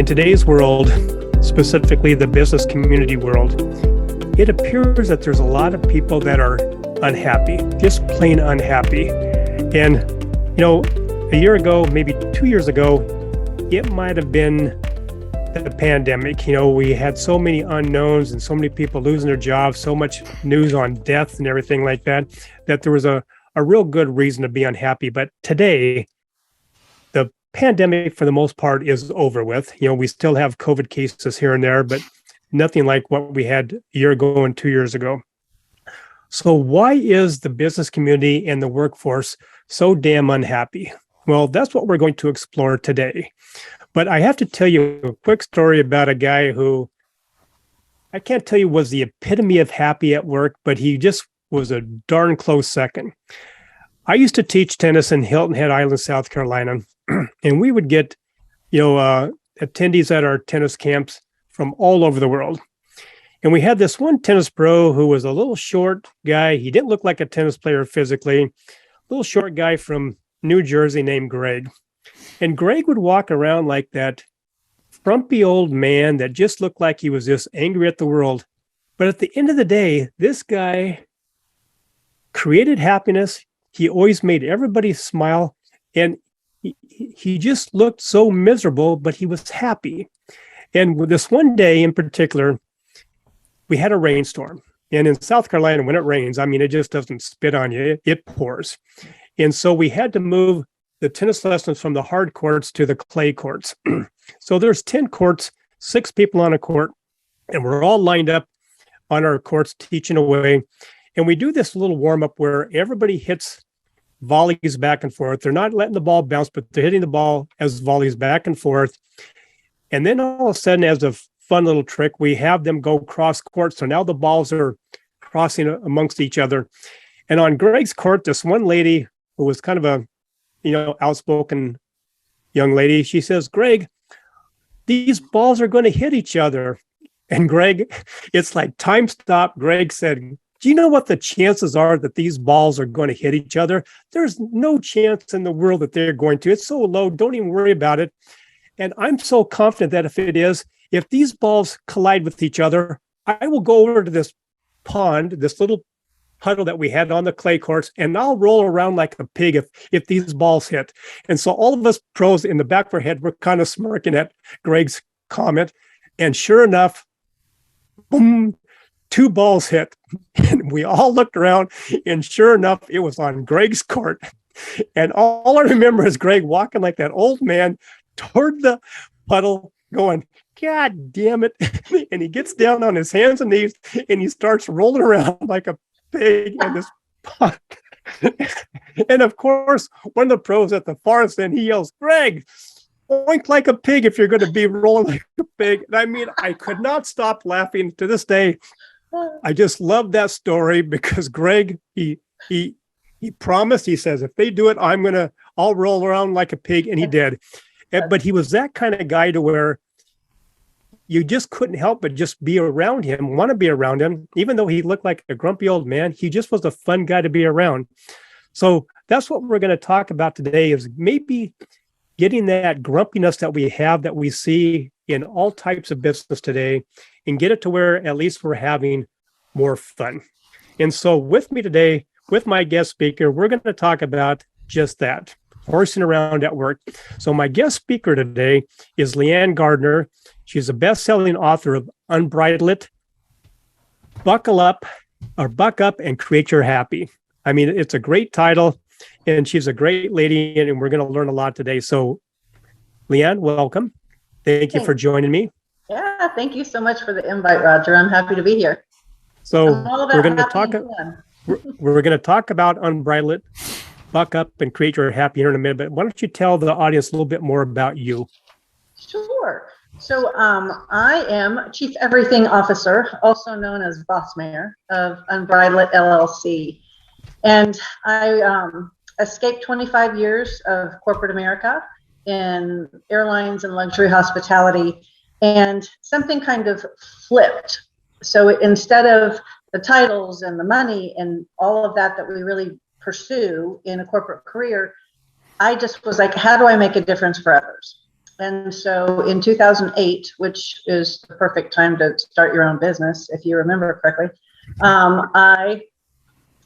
In today's world, specifically the business community world, it appears that there's a lot of people that are unhappy, just plain unhappy. And, a year ago, maybe 2 years ago, it might have been the pandemic. We had so many unknowns and so many people losing their jobs, so much news on death and everything like that, that there was a real good reason to be unhappy. But today, the pandemic, for the most part, is over with. We still have COVID cases here and there, but nothing like what we had a year ago and 2 years ago. So why is the business community and the workforce so damn unhappy? Well, that's what we're going to explore today. But I have to tell you a quick story about a guy who I can't tell you was the epitome of happy at work, but he just was a darn close second. I used to teach tennis in Hilton Head Island, South Carolina, and we would get, attendees at our tennis camps from all over the world. And we had this one tennis pro who was a little short guy. He didn't look like a tennis player physically. A little short guy from New Jersey named Greg. And Greg would walk around like that frumpy old man that just looked like he was just angry at the world. But at the end of the day, this guy created happiness. He always made everybody smile. And he just looked so miserable, but he was happy. And this one day in particular, we had a rainstorm. And in South Carolina, when it rains, it just doesn't spit on you. It pours. And so we had to move the tennis lessons from the hard courts to the clay courts. So there's 10 courts, 6 people on a court, and we're all lined up on our courts teaching away. And we do this little warm-up where everybody hits volleys back and forth. They're not letting the ball bounce, but they're hitting the ball as volleys back and forth. And then all of a sudden, as a fun little trick, we have them go cross court. So now the balls are crossing amongst each other. And on Greg's court, this one lady who was kind of a, outspoken young lady, she says, "Greg, these balls are going to hit each other." And Greg, it's like time stop. Greg said, "Do you know what the chances are that these balls are going to hit each other? There's no chance in the world that they're going to. It's so low. Don't even worry about it. And I'm so confident that if these balls collide with each other, I will go over to this pond, this little puddle that we had on the clay courts, and I'll roll around like a pig if these balls hit." And so all of us pros in the back of our head were kind of smirking at Greg's comment. And sure enough, boom, 2 balls hit. And we all looked around, and sure enough, it was on Greg's court. And all I remember is Greg walking like that old man toward the puddle going, "God damn it." And he gets down on his hands and knees and he starts rolling around like a pig in this pond. And of course, one of the pros at the farthest end, he yells, "Greg, oink like a pig if you're going to be rolling like a pig." And I could not stop laughing to this day. I just love that story because Greg, he promised, he says, if they do it, I'll roll around like a pig. And he did. But he was that kind of guy to where you just couldn't help but just be around him, want to be around him. Even though he looked like a grumpy old man, he just was a fun guy to be around. So that's what we're going to talk about today, is maybe getting that grumpiness that we have, that we see in all types of business today, and get it to where at least we're having more fun. And so with me today, with my guest speaker, we're going to talk about just that, horsing around at work. So my guest speaker today is Leeanne Gardner. She's a best-selling author of Unbridle, Buck Up and Create Your Happy. It's a great title, and she's a great lady, and we're going to learn a lot today. So Leeanne, welcome. Thank you for joining me. Yeah, thank you so much for the invite, Roger. I'm happy to be here. So we're going to talk about Unbridle, Buck Up and Create Your Happy here in a minute. But why don't you tell the audience a little bit more about you? Sure. So I am Chief Everything Officer, also known as Boss Mayor of Unbridle LLC. And I escaped 25 years of corporate America in airlines and luxury hospitality, and something kind of flipped. So instead of the titles and the money and all of that we really pursue in a corporate career, I just was like, how do I make a difference for others? And so in 2008, which is the perfect time to start your own business, if you remember correctly, I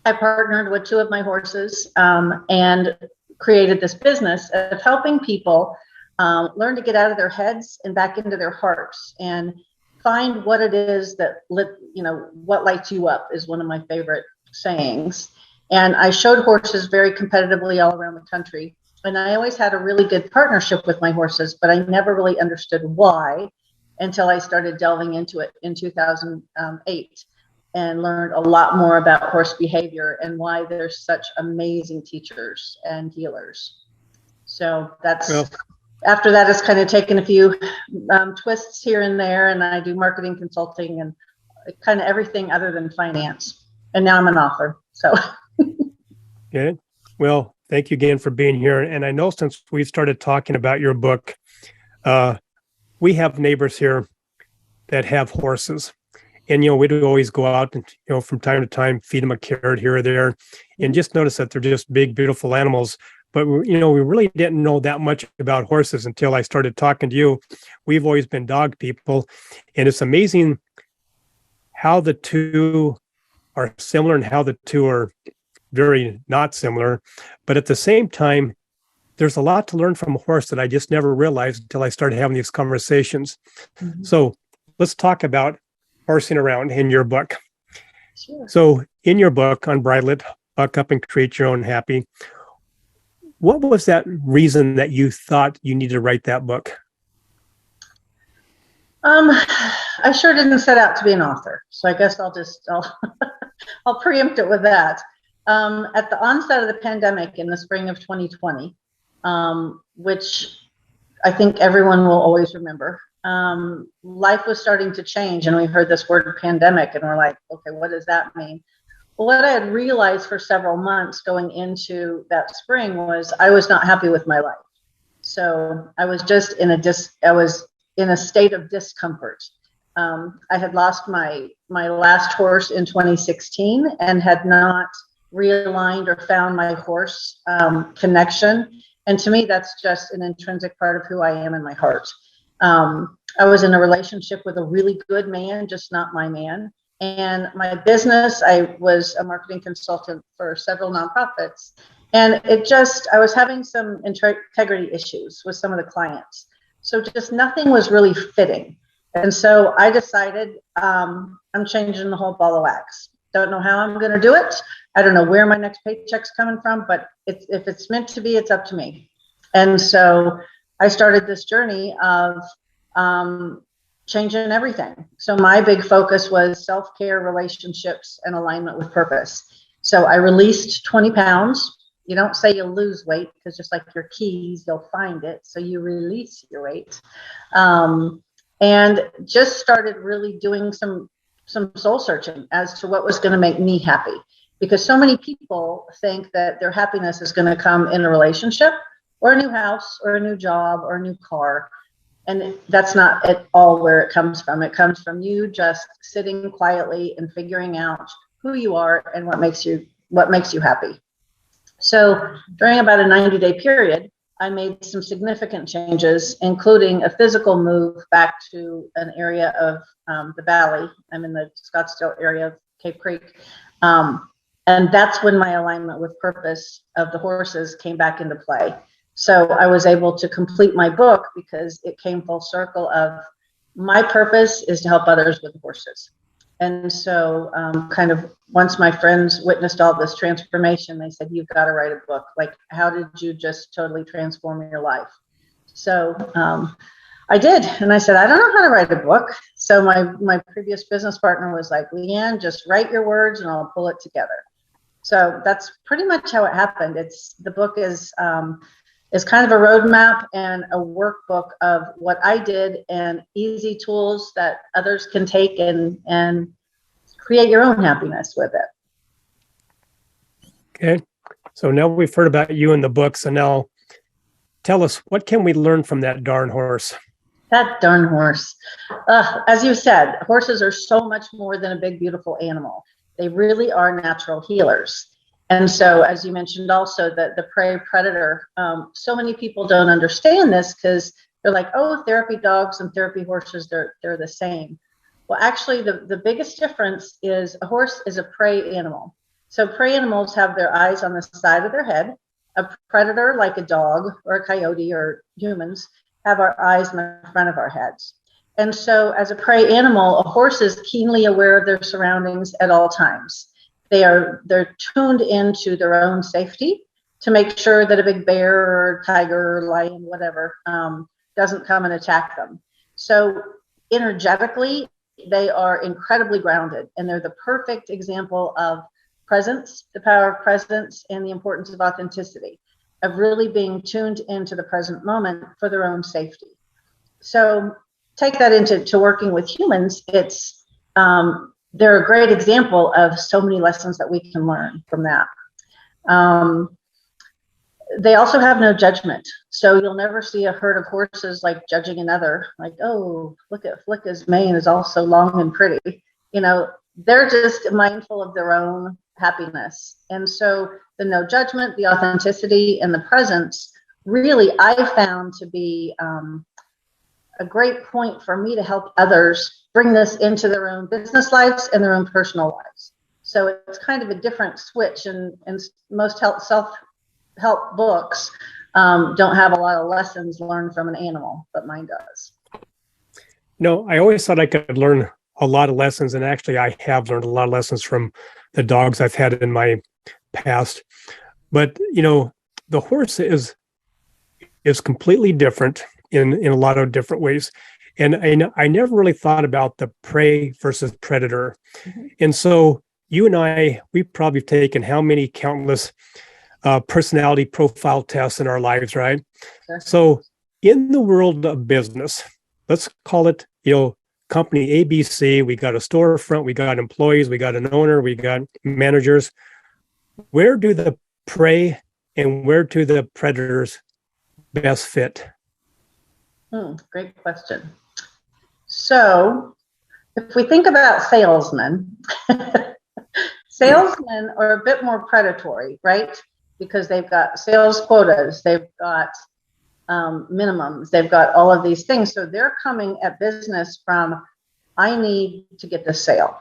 partnered with two of my horses and created this business of helping people learn to get out of their heads and back into their hearts and find what it is that what lights you up is one of my favorite sayings. And I showed horses very competitively all around the country. And I always had a really good partnership with my horses, but I never really understood why until I started delving into it in 2008 and learned a lot more about horse behavior and why they're such amazing teachers and healers. So after that, it's kind of taken a few twists here and there, and I do marketing consulting and kind of everything other than finance. And now I'm an author. So. Good. Well, thank you again for being here. And I know since we've started talking about your book, we have neighbors here that have horses. And, we'd always go out and, from time to time, feed them a carrot here or there and just notice that they're just big, beautiful animals. But, we really didn't know that much about horses until I started talking to you. We've always been dog people. And it's amazing how the two are similar and how the two are very not similar. But at the same time, there's a lot to learn from a horse that I just never realized until I started having these conversations. Mm-hmm. So let's talk about horsing around in your book. Sure. So in your book, Unbridle It, Buck Up and Create Your Own Happy, what was that reason that you thought you needed to write that book? I sure didn't set out to be an author. So I guess I'll preempt it with that. At the onset of the pandemic in the spring of 2020, which I think everyone will always remember, life was starting to change, and we heard this word pandemic and we're like, okay, what does that mean? Well, what I had realized for several months going into that spring was I was not happy with my life. So I was just in a state of discomfort. I had lost my last horse in 2016 and had not realigned or found my horse connection. And to me, that's just an intrinsic part of who I am in my heart. I was in a relationship with a really good man, just not my man. And my business, I was a marketing consultant for several nonprofits. And I was having some integrity issues with some of the clients. So just nothing was really fitting. And so I decided I'm changing the whole ball of wax. Don't know how I'm going to do it. I don't know where my next paycheck's coming from, but if it's meant to be, it's up to me. And so I started this journey of changing everything. So my big focus was self-care, relationships, and alignment with purpose. So I released 20 pounds. You don't say you'll lose weight, because just like your keys, you'll find it. So you release your weight. And just started really doing some soul searching as to what was going to make me happy. Because so many people think that their happiness is going to come in a relationship or a new house or a new job or a new car. And that's not at all where it comes from. It comes from you just sitting quietly and figuring out who you are and what makes you happy. So during about a 90-day period, I made some significant changes, including a physical move back to an area of the valley. I'm in the Scottsdale area of Cape Creek. And that's when my alignment with purpose of the horses came back into play. So I was able to complete my book because it came full circle of my purpose is to help others with horses. And so kind of once my friends witnessed all this transformation, they said, you've got to write a book. Like, how did you just totally transform your life? So I did. And I said, I don't know how to write a book. So my previous business partner was like, Leeanne, just write your words and I'll pull it together. So that's pretty much how it happened. The book is kind of a roadmap and a workbook of what I did and easy tools that others can take and create your own happiness with it. Okay. So now we've heard about you in the book. So now tell us, what can we learn from that darn horse? That darn horse. As you said, horses are so much more than a big, beautiful animal. They really are natural healers. And so, as you mentioned also, that the prey predator, so many people don't understand this because They're like, oh, therapy dogs and therapy horses, they're the same. Well, actually, the biggest difference is a horse is a prey animal. So prey animals have their eyes on the side of their head. A predator, like a dog or a coyote or humans, have our eyes in the front of our heads. And so as a prey animal, a horse is keenly aware of their surroundings at all times. They're tuned into their own safety to make sure that a big bear or tiger or lion, whatever, doesn't come and attack them. So energetically, they are incredibly grounded, and they're the perfect example of presence, the power of presence, and the importance of authenticity, of really being tuned into the present moment for their own safety. So take that into working with humans. It's they're a great example of so many lessons that we can learn from that. They also have no judgment. So you'll never see a herd of horses like judging another, like, oh, look at Flicka's mane is all so long and pretty. You know, they're just mindful of their own happiness. And so the no judgment, the authenticity, and the presence really I found to be a great point for me to help others bring this into their own business lives and their own personal lives. So it's kind of a different switch, and most self-help books don't have a lot of lessons learned from an animal, but mine does. No, I always thought I could learn a lot of lessons, and actually I have learned a lot of lessons from the dogs I've had in my past. But, you know, the horse is completely different in a lot of different ways. And I never really thought about the prey versus predator. Mm-hmm. And so you and I, we've probably taken how many countless personality profile tests in our lives, right? Sure. So in the world of business, let's call it, you know, company ABC, we got a storefront, we got employees, we got an owner, we got managers. Where do the prey and where do the predators best fit? Great question. So if we think about salesmen, salesmen are a bit more predatory, right? Because they've got sales quotas, they've got minimums, they've got all of these things. So they're coming at business from, I need to get the sale.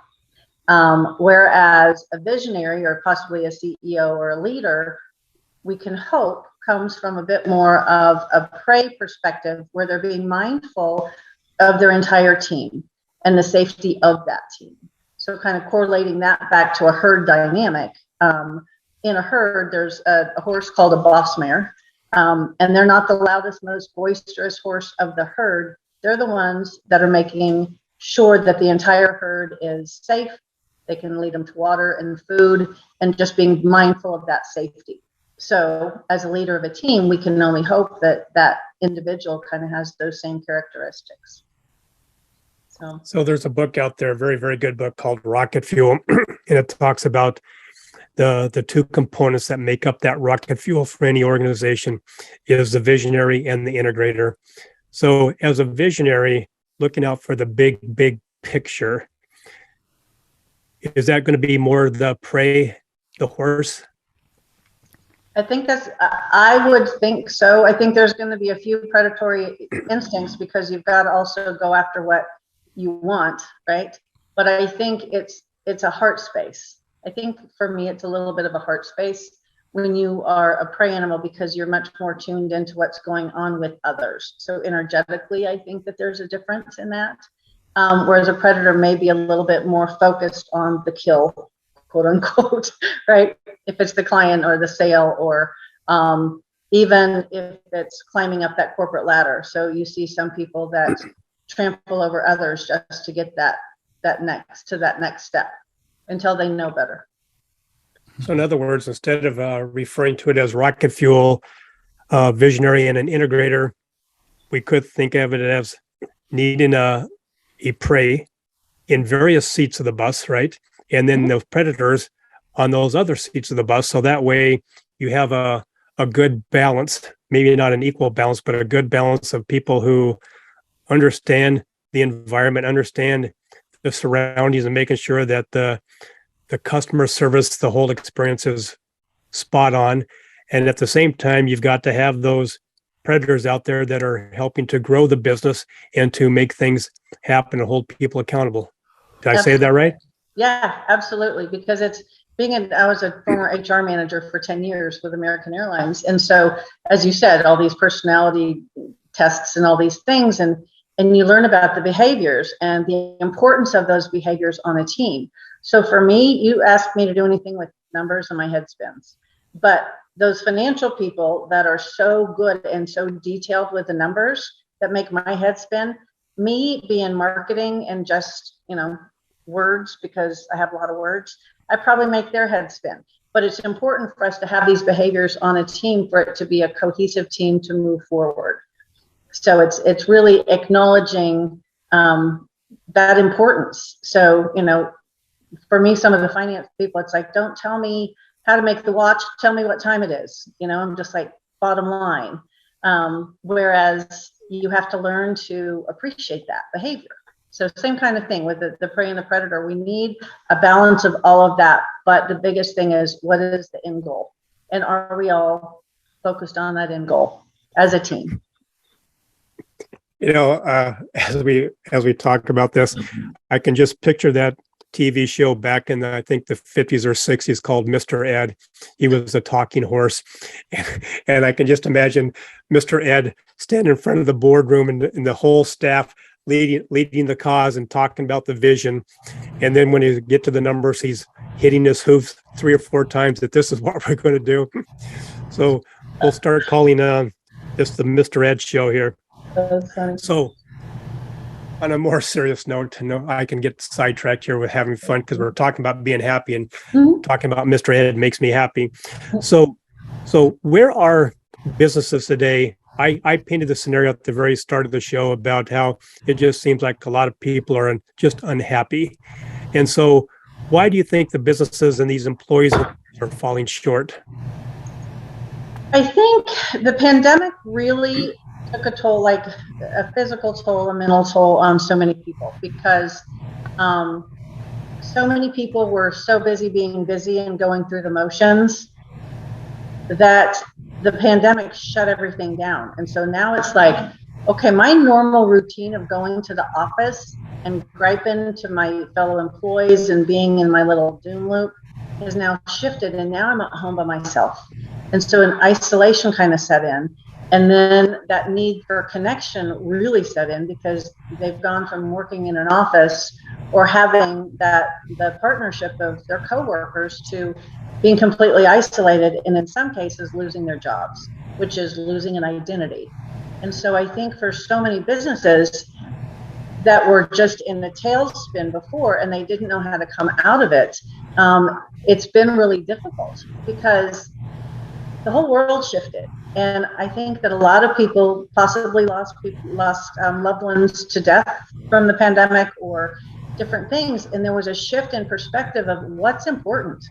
Whereas a visionary or possibly a CEO or a leader, we can hope comes from a bit more of a prey perspective where they're being mindful of their entire team and the safety of that team. So kind of correlating that back to a herd dynamic. In a herd, there's a horse called a boss mare, and they're not the loudest, most boisterous horse of the herd. They're the ones that are making sure that the entire herd is safe. They can lead them to water and food, and just being mindful of that safety. So as a leader of a team, we can only hope that that individual kind of has those same characteristics. So there's a book out there, a very, very good book called Rocket Fuel, and it talks about the two components that make up that rocket fuel for any organization is the visionary and the integrator. So as a visionary, looking out for the big picture, is that going to be more the prey, the horse? I would think so. I think there's going to be a few predatory instincts because you've got to also go after what you want, right? But I think it's a heart space. I think for me, it's a little bit of a heart space when you are a prey animal because you're much more tuned into what's going on with others. So energetically, I think that there's a difference in that. Whereas a predator may be a little bit more focused on the kill, quote unquote, right? If it's the client or the sale, or even if it's climbing up that corporate ladder. So you see some people that trample over others just to get that next step until they know better. So in other words, instead of referring to it as rocket fuel, visionary and an integrator, we could think of it as needing a prey in various seats of the bus, right? And then those predators on those other seats of the bus. So that way you have a good balance, maybe not an equal balance, but a good balance of people who understand the environment, understand the surroundings, and making sure that the customer service, the whole experience is spot on. And at the same time, you've got to have those predators out there that are helping to grow the business and to make things happen and hold people accountable. Did I say that right? Yeah, absolutely. Because I was a former HR manager for 10 years with American Airlines. And so, as you said, all these personality tests and all these things, and you learn about the behaviors and the importance of those behaviors on a team. So for me, you asked me to do anything with numbers and my head spins. But those financial people that are so good and so detailed with the numbers that make my head spin, me being marketing and just, words, because I have a lot of words, I probably make their head spin. But it's important for us to have these behaviors on a team for it to be a cohesive team to move forward. So it's really acknowledging that importance. So, for me, some of the finance people, it's like, don't tell me how to make the watch, tell me what time it is. I'm just like, bottom line. Whereas you have to learn to appreciate that behavior. So same kind of thing with the prey and the predator. We need a balance of all of that. But the biggest thing is, what is the end goal? And are we all focused on that end goal as a team? As we talk about this, I can just picture that TV show back in I think the 50s or 60s called Mr. Ed. He was a talking horse. And I can just imagine Mr. Ed standing in front of the boardroom and the whole staff leading the cause and talking about the vision. And then when you get to the numbers, he's hitting his hooves 3 or 4 times that this is what we're going to do. So we'll start calling this the Mr. Ed show here. That's funny. So on a more serious note, I can get sidetracked here with having fun because we're talking about being happy, and talking about Mr. Ed makes me happy. So where are businesses today? I painted the scenario at the very start of the show about how it just seems like a lot of people are just unhappy. And so why do you think the businesses and these employees are falling short? I think the pandemic really took a toll, like a physical toll, a mental toll on so many people, because so many people were so busy being busy and going through the motions that the pandemic shut everything down. And so now it's like, okay, my normal routine of going to the office and griping to my fellow employees and being in my little doom loop has now shifted, and now I'm at home by myself. And so an isolation kind of set in. And then that need for connection really set in, because they've gone from working in an office or having the partnership of their coworkers to being completely isolated, and in some cases losing their jobs, which is losing an identity. And so I think for so many businesses that were just in the tailspin before and they didn't know how to come out of it, it's been really difficult because the whole world shifted. And I think that a lot of people possibly lost loved ones to death from the pandemic or different things. And there was a shift in perspective of what's important.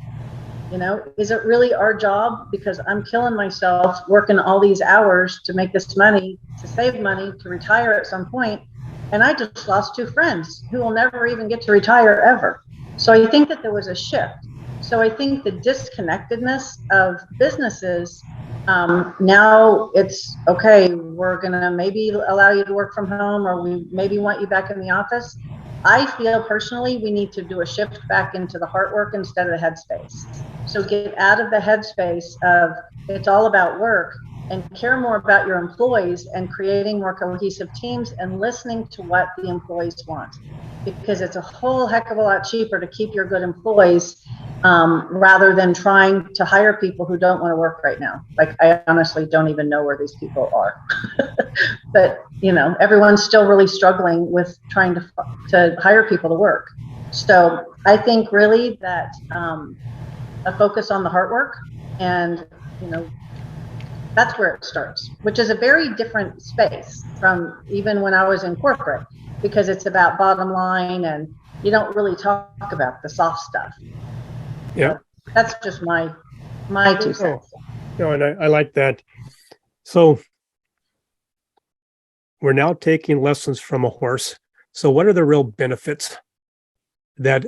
Is it really our job? Because I'm killing myself working all these hours to make this money, to save money, to retire at some point. And I just lost 2 friends who will never even get to retire ever. So I think that there was a shift. So I think the disconnectedness of businesses, now it's okay, we're going to maybe allow you to work from home, or we maybe want you back in the office. I feel personally we need to do a shift back into the heart work instead of the headspace. So get out of the headspace of it's all about work and care more about your employees and creating more cohesive teams and listening to what the employees want. Because it's a whole heck of a lot cheaper to keep your good employees rather than trying to hire people who don't want to work right now. Like, I honestly don't even know where these people are. But, everyone's still really struggling with trying to hire people to work. So I think really that a focus on the heart work, and, that's where it starts, which is a very different space from even when I was in corporate, because it's about bottom line and you don't really talk about the soft stuff. Yeah. So that's just my 2 cents. And I like that. So we're now taking lessons from a horse. So what are the real benefits that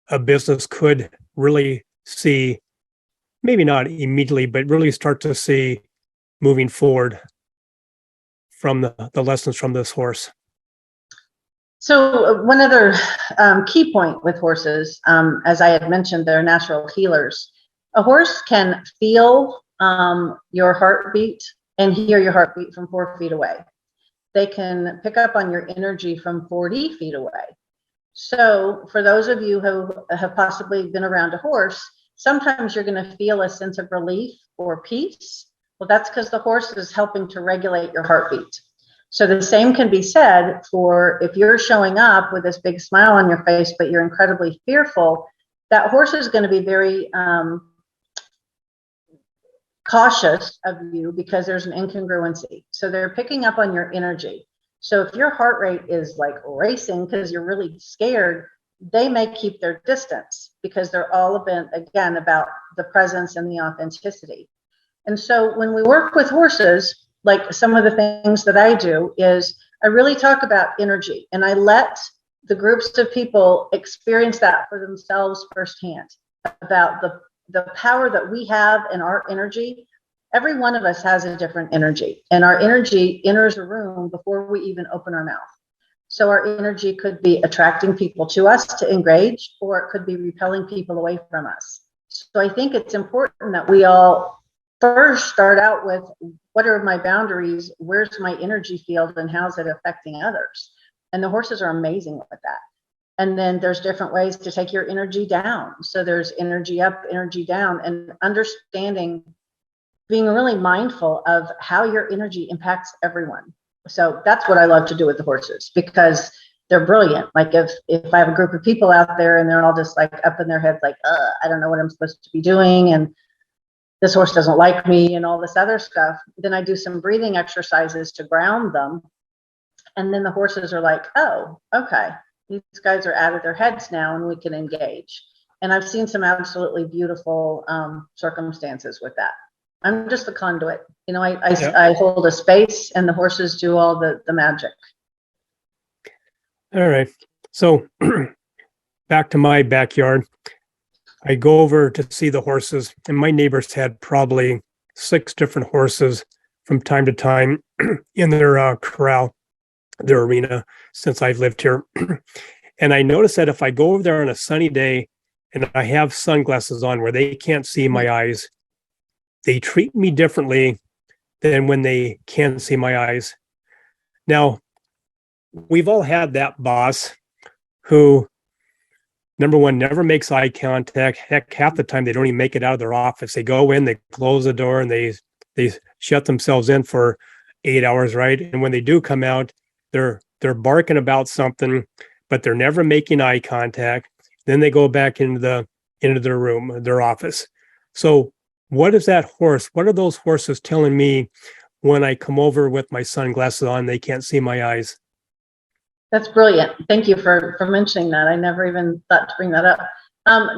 a business could really see, maybe not immediately, but really start to see moving forward from the lessons from this horse? So one other key point with horses, as I had mentioned, they're natural healers. A horse can feel your heartbeat and hear your heartbeat from 4 feet away. They can pick up on your energy from 40 feet away. So for those of you who have possibly been around a horse, sometimes you're going to feel a sense of relief or peace. Well, that's because the horse is helping to regulate your heartbeat. So the same can be said for if you're showing up with this big smile on your face, but you're incredibly fearful, that horse is going to be very cautious of you because there's an incongruency. So they're picking up on your energy. So if your heart rate is like racing because you're really scared, they may keep their distance because they're all again about the presence and the authenticity. And so when we work with horses, like some of the things that I do is I really talk about energy, and I let the groups of people experience that for themselves firsthand about the power that we have in our energy. Every one of us has a different energy, and our energy enters a room before we even open our mouth. So our energy could be attracting people to us to engage, or it could be repelling people away from us. So I think it's important that we all first start out with, what are my boundaries? Where's my energy field, and how's it affecting others? And the horses are amazing with that. And then there's different ways to take your energy down. So there's energy up, energy down, and understanding, being really mindful of how your energy impacts everyone. So that's what I love to do with the horses, because they're brilliant. Like if I have a group of people out there and they're all just like up in their heads, like, I don't know what I'm supposed to be doing, and this horse doesn't like me, and all this other stuff, then I do some breathing exercises to ground them. And then the horses are like, oh, okay, these guys are out of their heads now and we can engage. And I've seen some absolutely beautiful circumstances with that. I'm just the conduit. You know, I hold a space and the horses do all the magic. All right. So back to my backyard. I go over to see the horses, and my neighbors had probably 6 different horses from time to time in their corral, their arena, since I've lived here. And I noticed that if I go over there on a sunny day and I have sunglasses on where they can't see my eyes, they treat me differently than when they can see my eyes. Now, we've all had that boss who, number one, never makes eye contact. Heck, half the time they don't even make it out of their office. They go in, they close the door, and they shut themselves in for 8 hours, right? And when they do come out, they're barking about something, but they're never making eye contact. Then they go back into their room, their office. So what is that horse? What are those horses telling me when I come over with my sunglasses on, they can't see my eyes? That's brilliant. Thank you for mentioning that. I never even thought to bring that up.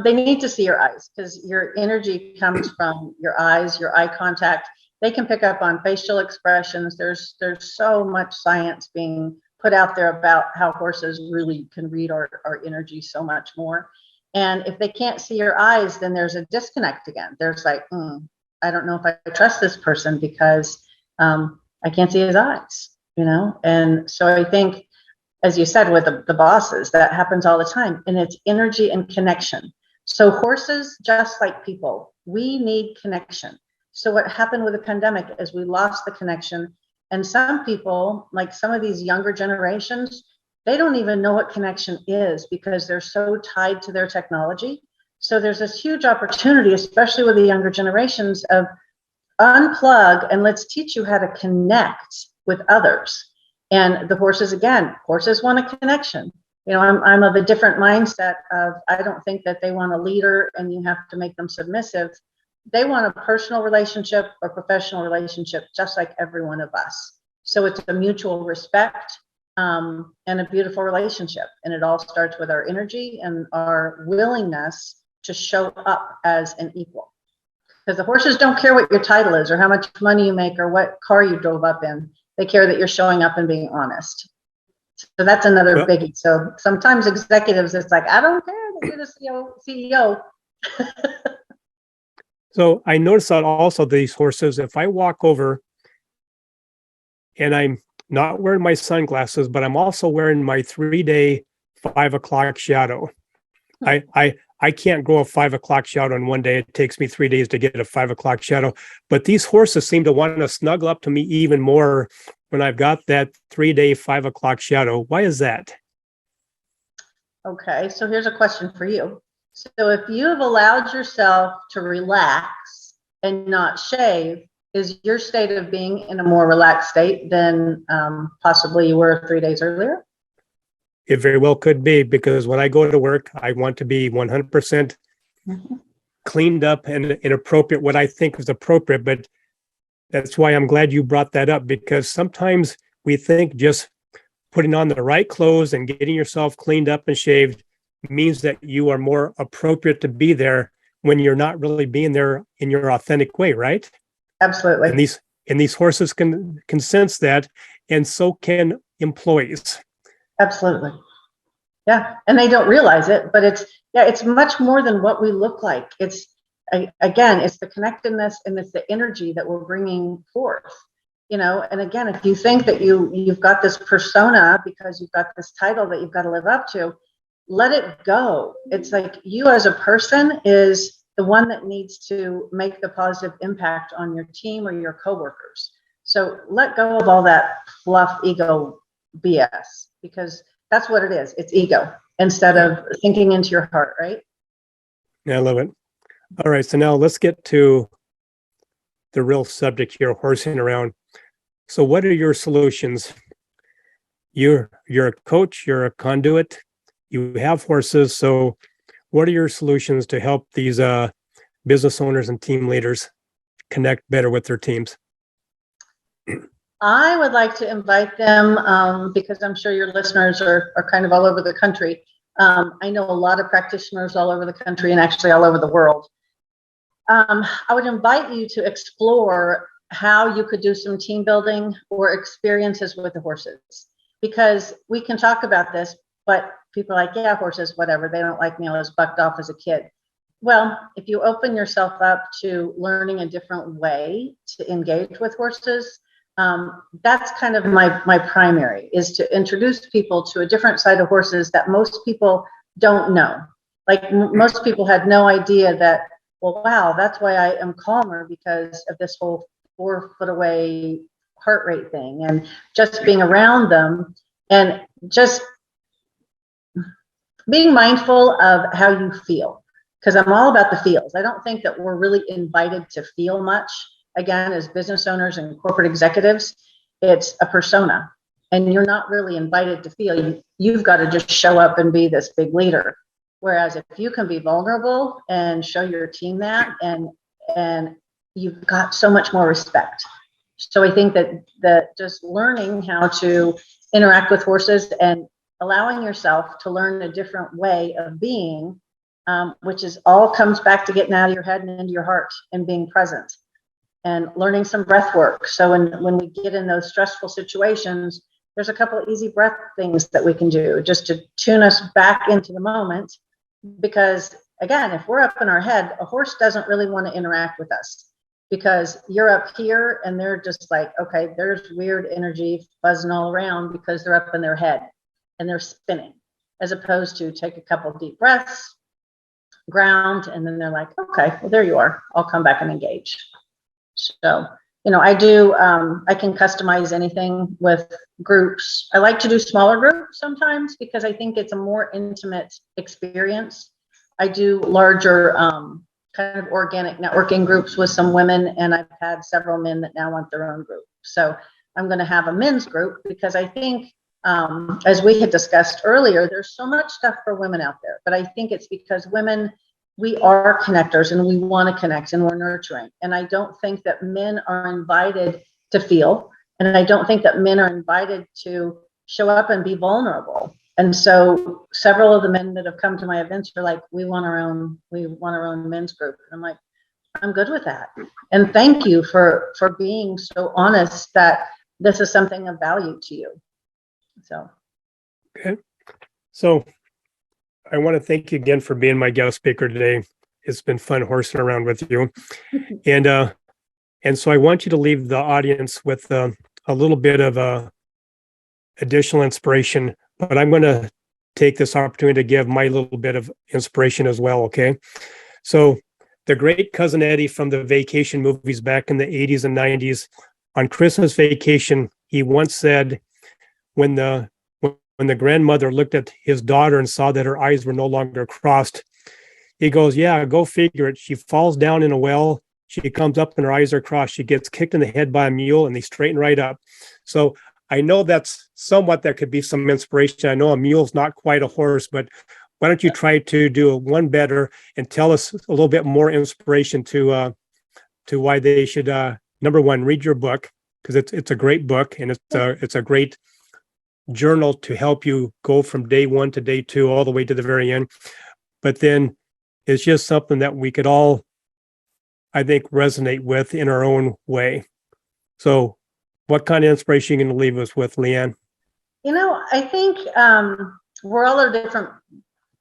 They need to see your eyes, because your energy comes from your eyes, your eye contact. They can pick up on facial expressions. There's so much science being put out there about how horses really can read our energy so much more. And if they can't see your eyes, then there's a disconnect again. There's like, I don't know if I trust this person because I can't see his eyes, you know? And so I think, as you said, with the bosses, that happens all the time, and it's energy and connection. So horses, just like people, we need connection. So what happened with the pandemic is we lost the connection, and some people, like some of these younger generations, they don't even know what connection is because they're so tied to their technology. So there's this huge opportunity, especially with the younger generations, of unplug and let's teach you how to connect with others. And the horses, again, horses want a connection. You know, I'm of a different mindset of, I don't think that they want a leader and you have to make them submissive. They want a personal relationship or professional relationship, just like every one of us. So it's a mutual respect and a beautiful relationship. And it all starts with our energy and our willingness to show up as an equal. Because the horses don't care what your title is or how much money you make or what car you drove up in. They care that you're showing up and being honest. So that's another biggie. So sometimes executives, it's like, I don't care that you're the CEO. So I noticed that also these horses, if I walk over and I'm not wearing my sunglasses, but I'm also wearing my 3-day 5 o'clock shadow. I can't grow a 5 o'clock shadow in one day. It takes me 3 days to get a 5 o'clock shadow. But these horses seem to want to snuggle up to me even more when I've got that 3-day 5 o'clock shadow. Why is that? Okay, so here's a question for you. So if you have allowed yourself to relax and not shave, is your state of being in a more relaxed state than possibly you were 3 days earlier? It very well could be, because when I go to work, I want to be 100% cleaned up and appropriate, what I think is appropriate. But that's why I'm glad you brought that up, because sometimes we think just putting on the right clothes and getting yourself cleaned up and shaved means that you are more appropriate to be there, when you're not really being there in your authentic way, right? Absolutely. And these horses can sense that, and so can employees. Absolutely. Yeah, and they don't realize it, but it's much more than what we look like. It's the connectedness and it's the energy that we're bringing forth. And again, if you think that you've got this persona because you've got this title that you've got to live up to, let it go. It's like you as a person is the one that needs to make the positive impact on your team or your coworkers. So let go of all that fluff ego BS, because that's what it is. It's ego instead of thinking into your heart, right? Yeah, I love it. All right, so now let's get to the real subject here, horsing around. So what are your solutions? You're a coach, you're a conduit, you have horses. So what are your solutions to help these business owners and team leaders connect better with their teams? I would like to invite them, because I'm sure your listeners are kind of all over the country. I know a lot of practitioners all over the country and actually all over the world. I would invite you to explore how you could do some team building or experiences with the horses, because we can talk about this, but people are like, yeah, horses, whatever. They don't like me. I was bucked off as a kid. Well, if you open yourself up to learning a different way to engage with horses, that's kind of my primary, is to introduce people to a different side of horses that most people don't know. Like most people had no idea that, well, wow, that's why I am calmer, because of this whole 4 foot away heart rate thing, and just being around them and just being mindful of how you feel, because I'm all about the feels. I don't think that we're really invited to feel much. Again, as business owners and corporate executives, it's a persona, and you're not really invited to feel. You've got to just show up and be this big leader. Whereas if you can be vulnerable and show your team that, and you've got so much more respect. So I think that just learning how to interact with horses and allowing yourself to learn a different way of being, which is all comes back to getting out of your head and into your heart and being present and learning some breath work. So when we get in those stressful situations, there's a couple of easy breath things that we can do just to tune us back into the moment. Because again, if we're up in our head, a horse doesn't really want to interact with us, because you're up here and they're just like, okay, there's weird energy buzzing all around because they're up in their head and they're spinning, as opposed to take a couple of deep breaths, ground, and then they're like, okay, well, there you are. I'll come back and engage. So, I can customize anything with groups. I like to do smaller groups sometimes because I think it's a more intimate experience. I do larger kind of organic networking groups with some women, and I've had several men that now want their own group. So I'm going to have a men's group, because I think, as we had discussed earlier, there's so much stuff for women out there, but I think it's because women, we are connectors and we want to connect and we're nurturing. And I don't think that men are invited to feel, and I don't think that men are invited to show up and be vulnerable. And so several of the men that have come to my events are like, we want our own men's group. And I'm like, I'm good with that. And thank you for being so honest that this is something of value to you. So. Okay. So I want to thank you again for being my guest speaker today. It's been fun horsing around with you. And so I want you to leave the audience with a little bit of additional inspiration, but I'm going to take this opportunity to give my little bit of inspiration as well. Okay. So the great Cousin Eddie from the vacation movies back in the 80s and 90s, on Christmas Vacation, he once said, when the grandmother looked at his daughter and saw that her eyes were no longer crossed, he goes, yeah, go figure it. She falls down in a well. She comes up and her eyes are crossed. She gets kicked in the head by a mule and they straighten right up. So I know that's somewhat, that could be some inspiration. I know a mule's not quite a horse, but why don't you try to do one better and tell us a little bit more inspiration to why they should, number one, read your book, because it's a great book and it's a great journal to help you go from day one to day two all the way to the very end. But then it's just something that we could all, I think, resonate with in our own way. So what kind of inspiration are you going to leave us with, Leeanne? I think we're all at a different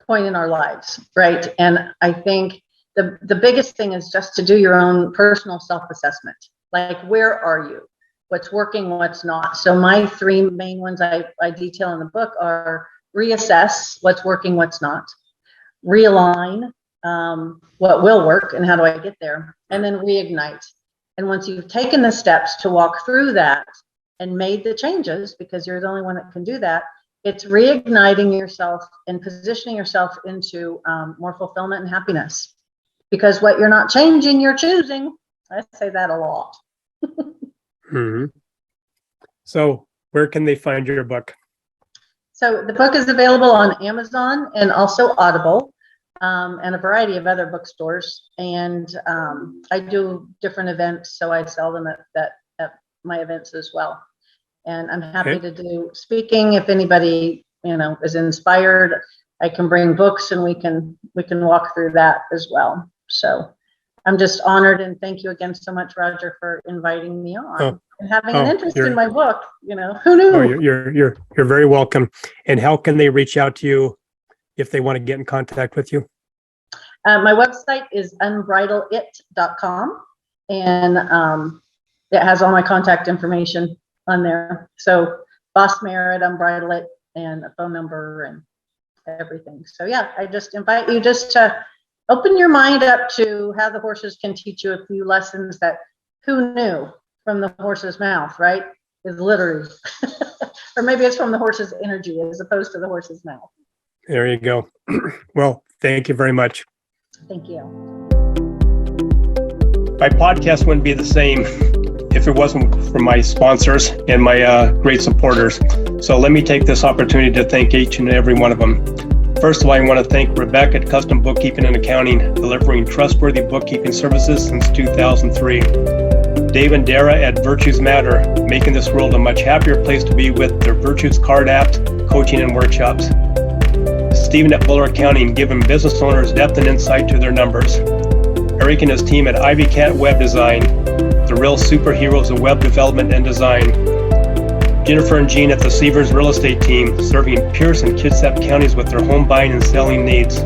point in our lives, right? And I think the biggest thing is just to do your own personal self-assessment. Like, where are you? What's working, what's not? So my three main ones I detail in the book are reassess what's working, what's not, realign what will work and how do I get there, and then reignite. And once you've taken the steps to walk through that and made the changes, because you're the only one that can do that, it's reigniting yourself and positioning yourself into more fulfillment and happiness. Because what you're not changing, you're choosing. I say that a lot. Mm-hmm. So where can they find your book? So the book is available on Amazon and also Audible, and a variety of other bookstores. And I do different events, so I sell them at my events as well. And I'm happy to do speaking. If anybody is inspired, I can bring books and we can walk through that as well. So I'm just honored, and thank you again so much, Roger, for inviting me on and having an interest in my book. Who knew? Oh, you're very welcome. And how can they reach out to you if they want to get in contact with you? My website is unbridleit.com, and it has all my contact information on there. So Boss Mayor at Unbridle It, and a phone number and everything. So yeah, I just invite you just to open your mind up to how the horses can teach you a few lessons that who knew from the horse's mouth, right? Is literally, or maybe it's from the horse's energy as opposed to the horse's mouth. There you go. Well, thank you very much. Thank you. My podcast wouldn't be the same if it wasn't for my sponsors and my great supporters. So let me take this opportunity to thank each and every one of them. First of all, I want to thank Rebecca at Custom Bookkeeping and Accounting, delivering trustworthy bookkeeping services since 2003. Dave and Dara at Virtues Matter, making this world a much happier place to be with their Virtues Card app, coaching and workshops. Stephen at Buller Accounting, giving business owners depth and insight to their numbers. Eric and his team at Ivy Cat Web Design, the real superheroes of web development and design. Jennifer and Jean at the Seavers Real Estate Team, serving Pierce and Kitsap counties with their home buying and selling needs.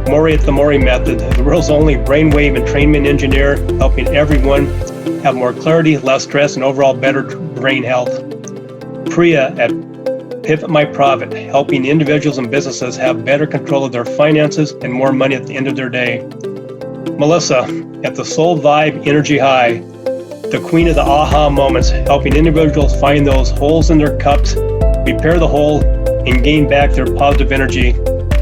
Maury at the Maury Method, the world's only brainwave entrainment engineer, helping everyone have more clarity, less stress, and overall better brain health. Priya at Pivot My Profit, helping individuals and businesses have better control of their finances and more money at the end of their day. Melissa at the Soul Vibe Energy High, the queen of the aha moments, helping individuals find those holes in their cups, repair the hole, and gain back their positive energy.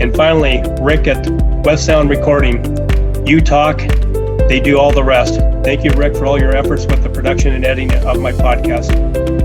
And finally, Rick at West Sound Recording. You talk, they do all the rest. Thank you, Rick, for all your efforts with the production and editing of my podcast.